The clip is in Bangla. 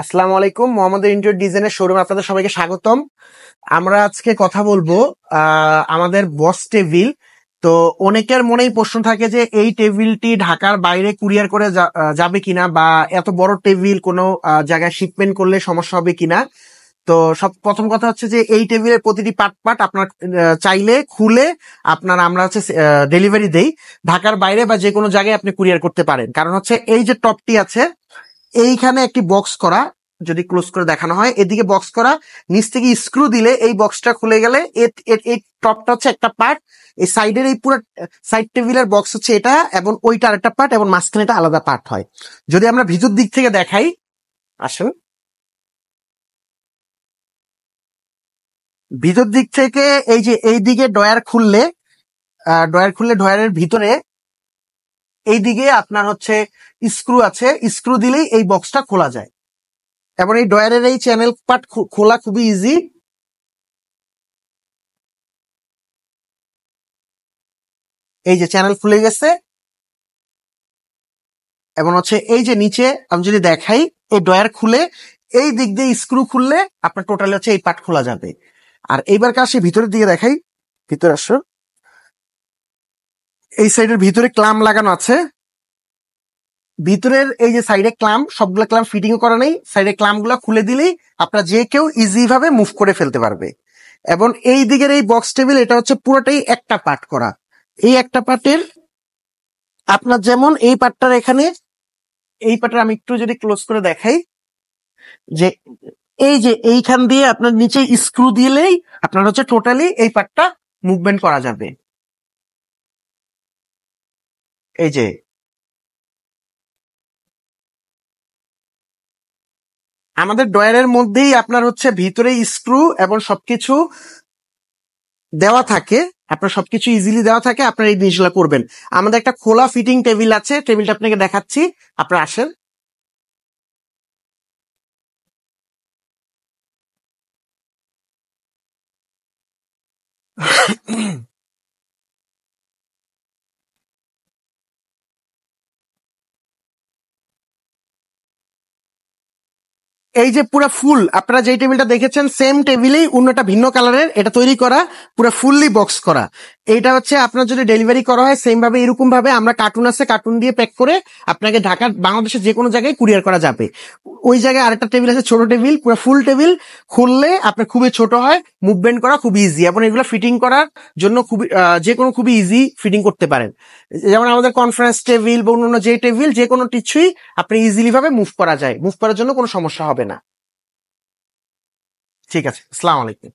আসসালামু আলাইকুম। মোহাম্মদ ইন্টেরিয়র ডিজাইনের শোরুমে আপনাদের সবাইকে স্বাগতম। আমরা আজকে কথা বলবো আমাদের বস টেবিল। তো অনেকের মনেই প্রশ্ন থাকে যে এই টেবিলটি ঢাকার বাইরে কুরিয়ার করে যাবে কিনা, বা এত বড় টেবিল কোনো জায়গায় শিপমেন্ট করলে সমস্যা হবে কিনা। তো সব প্রথম কথা হচ্ছে যে এই টেবিলের প্রতিটি পার্ট পার্ট আপনার চাইলে খুলে আমরা হচ্ছে ডেলিভারি দেই। ঢাকার বাইরে বা যে কোনো জায়গায় আপনি কুরিয়ার করতে পারেন। কারণ হচ্ছে এই যে টপটি আছে, এইখানে একটি বক্স করা, যদি ক্লোজ করে দেখানো হয়, এদিকে বক্স করা, নিচ থেকে স্ক্রু দিলে এই বক্সটা খুলে গেলে এই টপটা হচ্ছে একটা পার্ট, এই সাইডের এই পুরো সাইড টেবিলের বক্স হচ্ছে এটা, এবং ওইটা আরেকটা পার্ট, এবং মাঝখানে এটা আলাদা পার্ট হয়। যদি আমরা ভিতর দিক থেকে দেখাই, আসেন, ভিতর দিক থেকে এই যে এই দিকে ডয়ার খুললে ডয়ারের ভিতরে এইদিকে আপনার হচ্ছে স্ক্রু আছে, স্ক্রু দিলেই এই বক্সটা খোলা যায়। এবং এই ডয়ারের এই চ্যানেল পার্ট খোলা খুবই ইজি। এই যে চ্যানেল খুলে গেছে, এবং হচ্ছে এই যে নিচে আমি যদি দেখাই, এই ডয়ার খুলে এই দিক দিয়ে স্ক্রু খুললে আপনার টোটালি হচ্ছে এই পার্ট খোলা যাবে। আর এইবার কাছে ভিতরের দিকে দেখাই, ভিতরে আসো, এই সাইডের ভিতরে ক্লাম লাগানো আছে। ভিতরের এই যে সাইডে ক্লাম, সবগুলো ক্লাম ফিটিং করা নেই, সাইডে ক্লাম গুলা খুলে দিলেই আপনার যে কেউ ইজি ভাবে মুভ করে ফেলতে পারবে। এবং এই দিকের এই বক্স টেবিল, এটা হচ্ছে পুরোটাই একটা পার্ট করা। এই একটা পার্টের আপনার যেমন এই পার্টটার এখানে, এই পার্টটা আমি একটু যদি ক্লোজ করে দেখাই, যে এই যে এইখান দিয়ে আপনার নিচে স্ক্রু দিলেই আপনার হচ্ছে টোটালি এই পার্টটা মুভমেন্ট করা যাবে। এই যে আমাদের ডয়ারের মধ্যেই আপনার হচ্ছে ভিতরে স্ক্রু এবং সবকিছু দেওয়া থাকে, আপনার সবকিছু ইজিলি দেওয়া থাকে। আপনার এই জিনিসগুলো করবেন। আমাদের একটা খোলা ফিটিং টেবিল আছে, টেবিলটা আপনাকে দেখাচ্ছি, আপনারা আসেন। এই যে পুরো ফুল আপনারা যে টেবিলটা দেখেছেন, সেম টেবিলেই অন্যটা ভিন্ন কালারের, এটা তৈরি করা পুরো ফুললি বক্স করা। এইটা হচ্ছে আপনার যদি ডেলিভারি করা হয় সেম ভাবে, এরকম ভাবে আমরা কার্টুন আছে, কার্টুন দিয়ে প্যাক করে আপনাকে ঢাকার বাংলাদেশের যে কোনো জায়গায় কুরিয়ার করা যাবে। ওই জায়গায় আরেকটা টেবিল আছে, ছোট টেবিল, পুরো ফুল টেবিল, খুললে আপনার খুবই ছোট হয়, মুভমেন্ট করা খুবই ইজি, এবং এগুলো ফিটিং করার জন্য খুবই যে কোনো খুবই ইজি ফিটিং করতে পারেন। যেমন আমাদের কনফারেন্স টেবিল বা অন্য যে টেবিল, যে কোনো কিছুই আপনি ইজিলি ভাবে মুভ করা যায়, মুভ করার জন্য কোনো সমস্যা হবে না। ঠিক আছে, আসসালামু আলাইকুম।